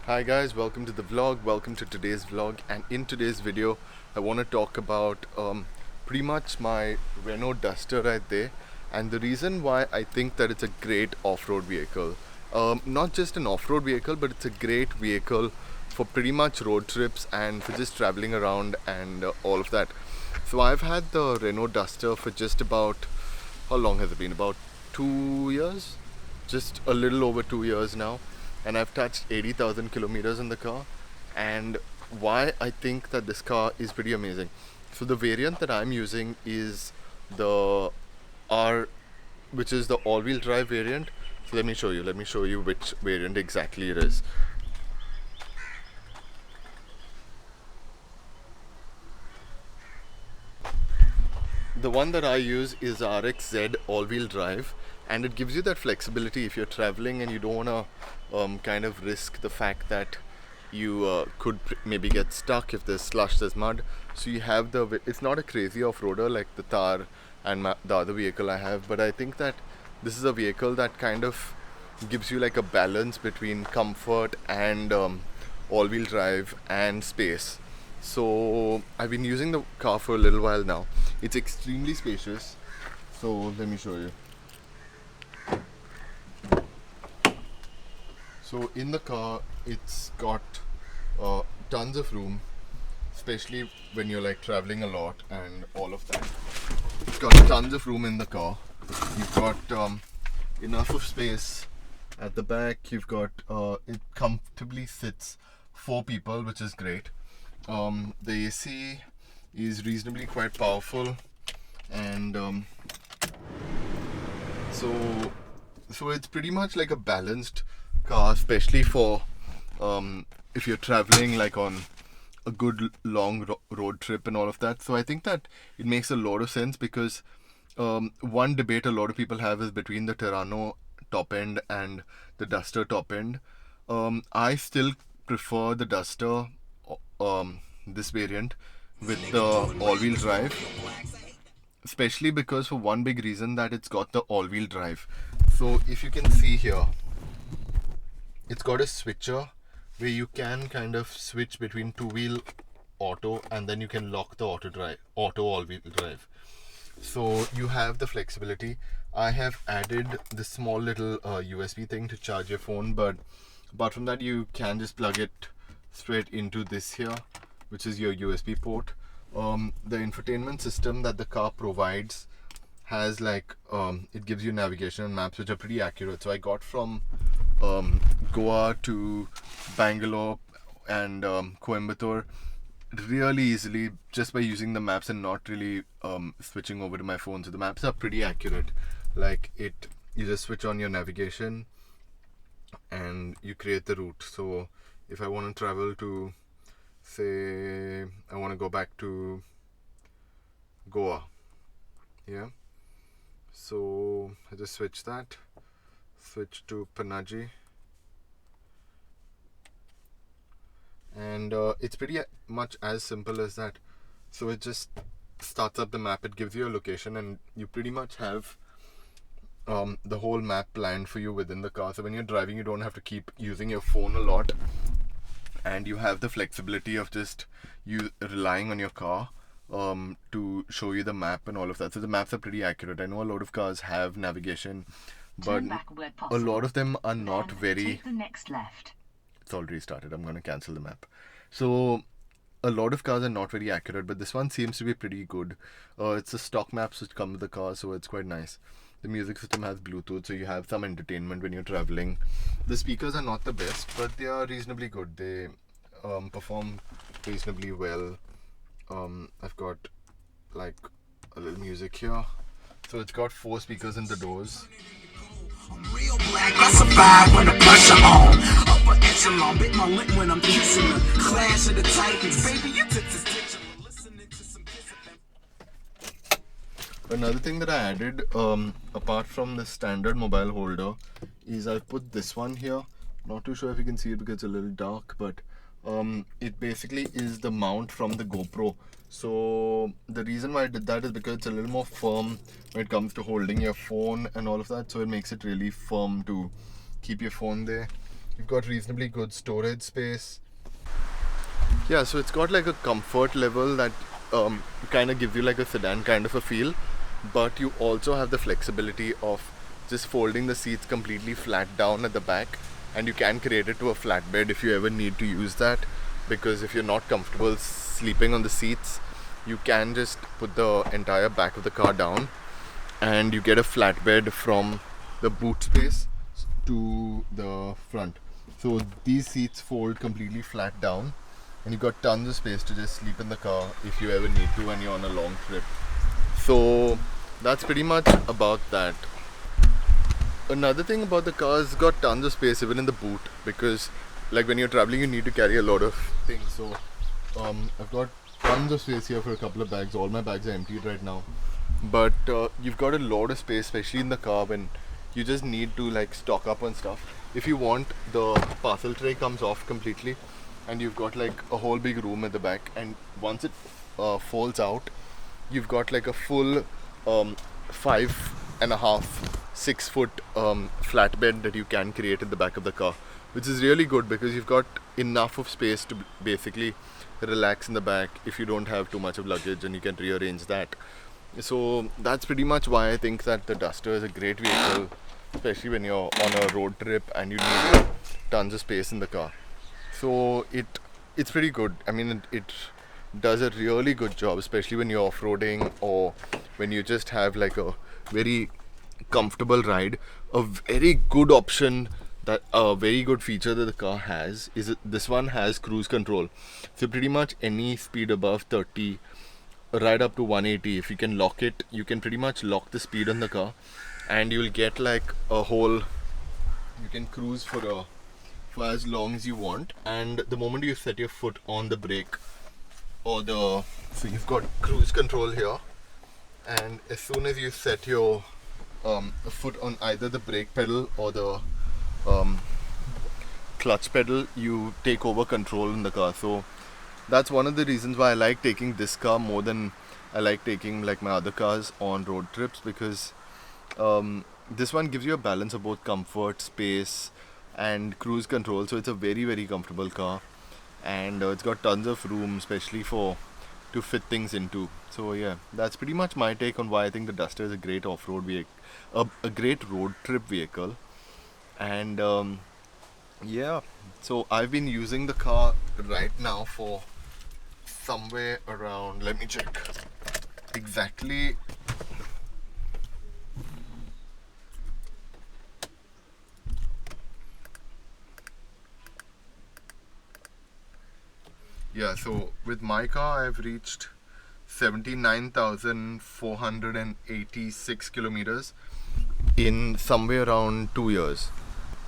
Hi guys, welcome to the vlog, welcome to today's vlog, and in today's video I want to talk about pretty much my Renault Duster right there, and the reason why I think that it's a great off-road vehicle. Not just an off-road vehicle, but it's a great vehicle for pretty much road trips and for just traveling around and all of that. So I've had the Renault Duster for just about, how long has it been? About 2 years? Just a little over 2 years now. And I've touched 80,000 kilometers in the car. And why I think that this car is pretty amazing. So the variant that I'm using is the R, which is the all-wheel drive variant. So let me show you which variant exactly it is. The one that I use is RXZ all-wheel drive, and it gives you that flexibility if you're traveling and you don't want to kind of risk the fact that you could maybe get stuck if there's slush, there's mud. So you have it's not a crazy off-roader like the Thar and the other vehicle I have, but I think that this is a vehicle that kind of gives you like a balance between comfort and all-wheel drive and space. So I've been using the car for a little while now. It's extremely spacious. So let me show you. So in the car, it's got tons of room, especially when you're like traveling a lot and all of that. It's got tons of room in the car. You've got enough of space at the back. You've got it comfortably sits 4 people, which is great. The AC is reasonably quite powerful, and so it's pretty much like a balanced car, especially for if you're traveling like on a good long road trip and all of that. So I think that it makes a lot of sense, because one debate a lot of people have is between the Terrano top end and the Duster top end. I still prefer the Duster, this variant with the all-wheel drive, especially because for one big reason, that it's got the all-wheel drive. So if you can see here, it's got a switcher where you can kind of switch between two-wheel auto, and then you can lock the auto all-wheel drive. So you have the flexibility. I have added this small little USB thing to charge your phone, but apart from that, you can just plug it straight into this here, which is your USB port. The infotainment system that the car provides has like it gives you navigation and maps, which are pretty accurate. So I got from Goa to Bangalore and Coimbatore really easily just by using the maps and not really switching over to my phone. So the maps are pretty accurate. Like you just switch on your navigation and you create the route. So if I want to travel to, say, I want to go back to Goa, yeah, so I just switch to Panaji, and it's pretty much as simple as that. So it just starts up the map, it gives you a location, and you pretty much have the whole map planned for you within the car. So when you're driving, you don't have to keep using your phone a lot, and you have the flexibility of just you relying on your car to show you the map and all of that. So the maps are pretty accurate. I know a lot of cars have navigation, but a lot of them are not very. Take the next left. It's already started. I'm going to cancel the map. So a lot of cars are not very accurate, but this one seems to be pretty good. It's the stock maps which come with the car, so it's quite nice. The music system has Bluetooth, so you have some entertainment when you're traveling. The speakers are not the best, but they are reasonably good. They perform reasonably well. I've got like a little music here. So it's got 4 speakers in the doors. Real black, I survive when the pressure on. Upper echelon. Bit my lip when I'm kissing her. Clash of the Titans, baby, you took this digital. Listening to some kiss FM. Another thing that I added, apart from the standard mobile holder, is I've put this one here. Not too sure if you can see it because it's a little dark, but it basically is the mount from the GoPro. So the reason why I did that is because it's a little more firm when it comes to holding your phone and all of that. So it makes it really firm to keep your phone there. You've got reasonably good storage space. Yeah, so it's got like a comfort level that kind of gives you like a sedan kind of a feel, but you also have the flexibility of just folding the seats completely flat down at the back, and you can create it to a flatbed if you ever need to use that, because if you're not comfortable sleeping on the seats, you can just put the entire back of the car down and you get a flatbed from the boot space to the front. So these seats fold completely flat down and you've got tons of space to just sleep in the car if you ever need to when you're on a long trip. So that's pretty much about that. Another thing about the car is it's got tons of space even in the boot, because like when you're traveling you need to carry a lot of things. So I've got tons of space here for a couple of bags. All my bags are emptied right now, but you've got a lot of space, especially in the car when you just need to like stock up on stuff. If you want, the parcel tray comes off completely and you've got like a whole big room at the back, and once it folds out, you've got like a full 5.5-6 foot flatbed that you can create at the back of the car, which is really good because you've got enough of space to basically relax in the back if you don't have too much of luggage, and you can rearrange that. So that's pretty much why I think that the Duster is a great vehicle, especially when you're on a road trip and you need tons of space in the car. So it's pretty good. I mean, it does a really good job, especially when you're off-roading or when you just have like a very comfortable ride. A very good option, that a very good feature that the car has is this one has cruise control. So pretty much any speed above 30 right up to 180, if you can lock it, you can pretty much lock the speed on the car and you'll get like a whole, you can cruise for as long as you want. And the moment you set your foot on the brake or so you've got cruise control here, and as soon as you set your foot on either the brake pedal or the clutch pedal, you take over control in the car. So that's one of the reasons why I like taking this car more than I like taking like my other cars on road trips, because this one gives you a balance of both comfort, space and cruise control. So it's a very, very comfortable car, and it's got tons of room, especially to fit things into. So yeah, that's pretty much my take on why I think the Duster is a great off-road vehicle, a great road trip vehicle. And yeah, so I've been using the car right now for somewhere around, let me check exactly, yeah, so with my car I've reached 79,486 kilometers in somewhere around 2 years.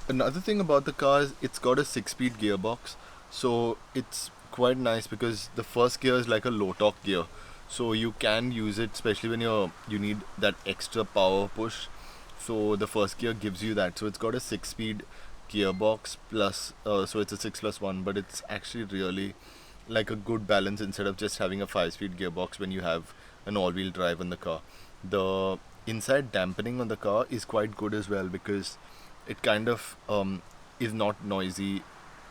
Another thing about the car is it's got a 6-speed gearbox, so it's quite nice because the first gear is like a low torque gear, so you can use it especially when you need that extra power push. So the first gear gives you that. So it's got a 6-speed gearbox plus so it's a 6+1, but it's actually really like a good balance instead of just having a 5-speed gearbox when you have an all-wheel drive on the car. The inside dampening on the car is quite good as well, because it kind of is not noisy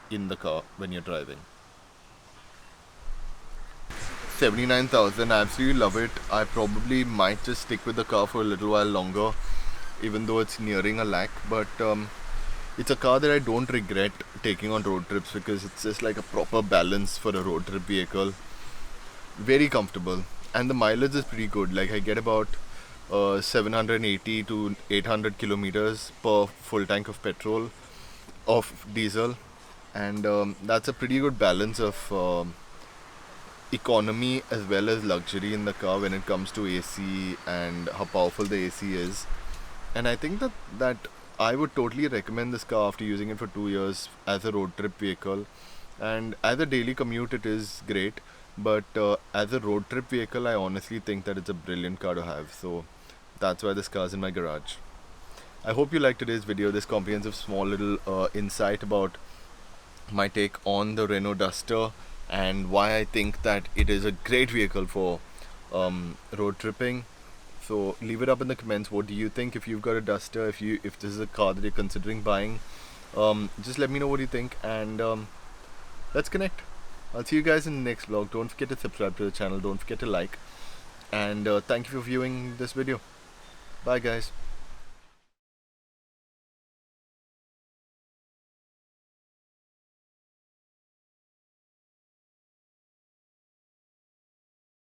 in the car when you're driving. 79,000, I absolutely love it. I probably might just stick with the car for a little while longer, even though it's nearing a lakh. But it's a car that I don't regret taking on road trips, because it's just like a proper balance for a road trip vehicle. Very comfortable, and the mileage is pretty good. Like I get about 780 to 800 kilometers per full tank of petrol, of diesel, and that's a pretty good balance of economy as well as luxury in the car when it comes to AC and how powerful the AC is. And I think that I would totally recommend this car after using it for 2 years as a road trip vehicle. And as a daily commute, it is great. But as a road trip vehicle, I honestly think that it's a brilliant car to have. So that's why this car's in my garage. I hope you liked today's video, this comprehensive small little insight about my take on the Renault Duster and why I think that it is a great vehicle for road tripping. So leave it up in the comments. What do you think? If you've got a Duster, if this is a car that you're considering buying, just let me know what you think, and let's connect. I'll see you guys in the next vlog. Don't forget to subscribe to the channel. Don't forget to like, and thank you for viewing this video. Bye, guys.